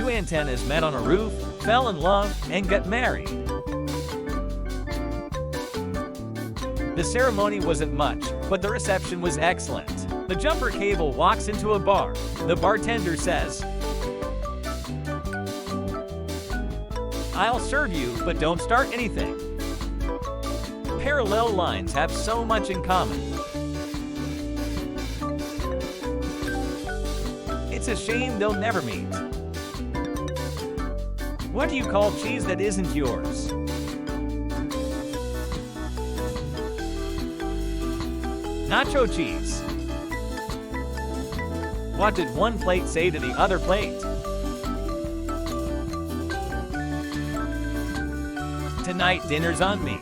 Two antennas met on a roof, fell in love, and got married. The ceremony wasn't much, but the reception was excellent. The jumper cable walks into a bar. The bartender says, "I'll serve you, but don't start anything." Parallel lines have so much in common. It's a shame they'll never meet. What do you call cheese that isn't yours? Nacho cheese. What did one plate say to the other plate? Tonight dinner's on me.